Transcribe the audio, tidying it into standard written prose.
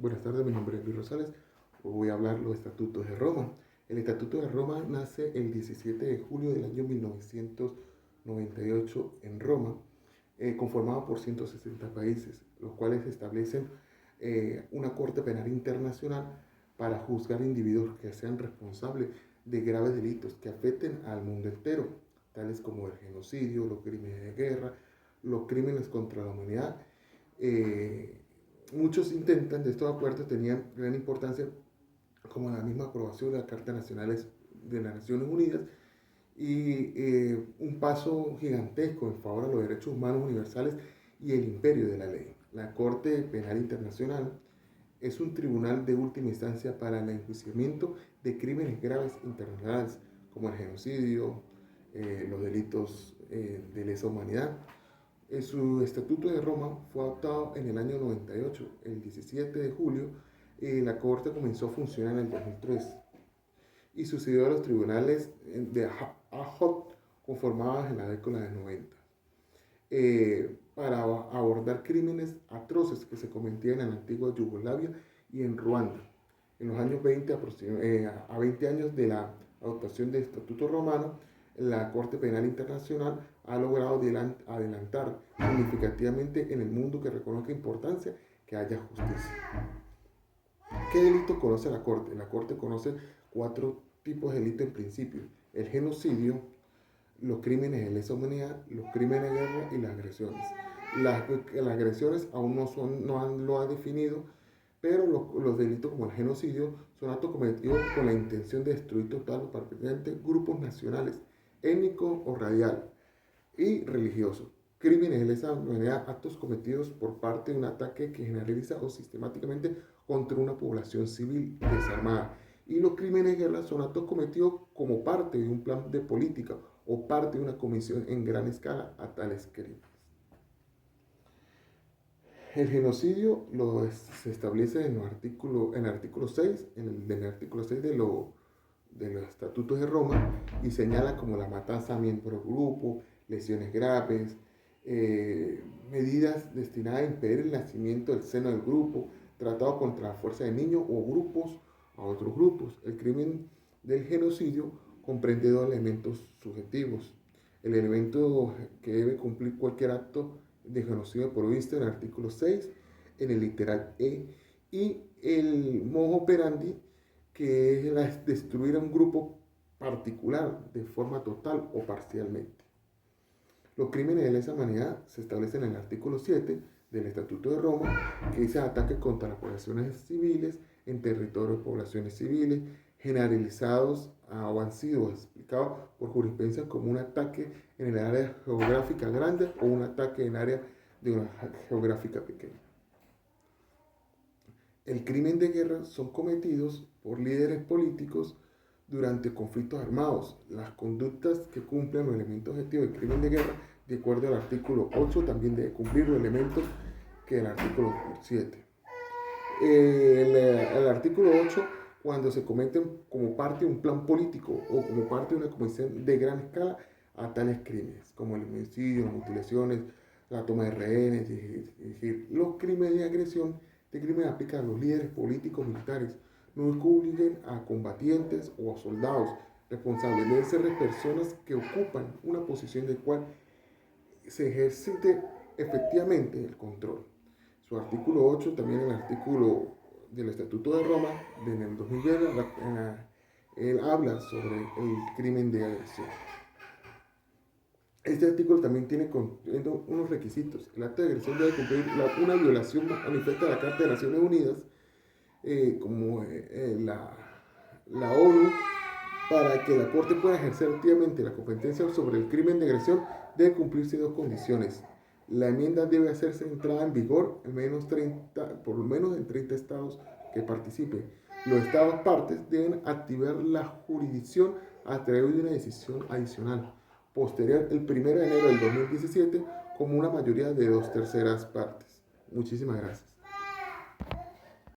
Buenas tardes, mi nombre es Luis Rosales. Hoy voy a hablar los estatutos de Roma. El Estatuto de Roma nace el 17 de julio del año 1998 en Roma, conformado por 160 países, los cuales establecen una Corte Penal Internacional para juzgar individuos que sean responsables de graves delitos que afecten al mundo entero, tales como el genocidio, los crímenes de guerra, los crímenes contra la humanidad. Muchos intentan de estos acuerdos tenían gran importancia, como la misma aprobación de las Cartas Nacionales de las Naciones Unidas y un paso gigantesco en favor de los derechos humanos universales y el imperio de la ley. La Corte Penal Internacional es un tribunal de última instancia para el enjuiciamiento de crímenes graves internacionales, como el genocidio, los delitos de lesa humanidad. Su Estatuto de Roma fue adoptado en el año 98, el 17 de julio, y la Corte comenzó a funcionar en el 2003 y sucedió a los tribunales de ad-hoc conformados en la década de 90 para abordar crímenes atroces que se cometían en la antigua Yugoslavia y en Ruanda. En los años 20, a 20 años de la adoptación del Estatuto Romano, la Corte Penal Internacional ha logrado adelantar significativamente en el mundo que reconozca importancia que haya justicia. ¿Qué delito conoce la Corte? La Corte conoce 4 tipos de delitos en principio: el genocidio, los crímenes de lesa humanidad, los crímenes de guerra y las agresiones. Las agresiones aún lo ha definido, pero los delitos como el genocidio son actos cometidos con la intención de destruir total o parcialmente grupos nacionales, étnicos o racial y religiosos. Crímenes de lesa humanidad, actos cometidos por parte de un ataque que generaliza o sistemáticamente contra una población civil desarmada. Y los crímenes de guerra son actos cometidos como parte de un plan de política o parte de una comisión en gran escala a tales crímenes. El genocidio se establece en el artículo 6, en el artículo 6 de los estatutos de Roma, y señala como la matanza a miembros del grupo, lesiones graves, medidas destinadas a impedir el nacimiento del seno del grupo, tratado contra la fuerza de niños o grupos a otros grupos. El crimen del genocidio comprende 2 elementos subjetivos: el elemento que debe cumplir cualquier acto de genocidio provisto en el artículo 6, en el literal E, y el modus operandi, que es destruir a un grupo particular de forma total o parcialmente. Los crímenes de lesa humanidad se establecen en el artículo 7 del Estatuto de Roma, que dice ataques contra las poblaciones civiles en territorio de poblaciones civiles, generalizados o han sido explicados por jurisprudencia como un ataque en el área geográfica grande o un ataque en área de una geográfica pequeña. El crimen de guerra son cometidos por líderes políticos durante conflictos armados. Las conductas que cumplen los elementos objetivos del crimen de guerra, de acuerdo al artículo 8, también debe cumplir los elementos que el artículo 7. El artículo 8, cuando se cometen como parte de un plan político o como parte de una comisión de gran escala a tales crímenes, como el homicidio, las mutilaciones, la toma de rehenes, los crímenes de agresión, de crimen aplican a los líderes políticos militares, no excluyen a combatientes o a soldados responsables, deben ser de personas que ocupan una posición de cual se ejercite efectivamente el control. Su artículo 8, también el artículo del Estatuto de Roma, en el 2010, él habla sobre el crimen de agresión. Este artículo también tiene unos requisitos. El acto de agresión debe cumplir una violación manifiesta de la Carta de Naciones Unidas, como la ONU. Para que la Corte pueda ejercer activamente la competencia sobre el crimen de agresión, debe cumplirse 2 condiciones. La enmienda debe hacerse entrada en vigor por lo menos en 30 estados que participen. Los estados partes deben activar la jurisdicción a través de una decisión adicional posterior el 1 de enero del 2017 como una mayoría de 2/3 partes. Muchísimas gracias.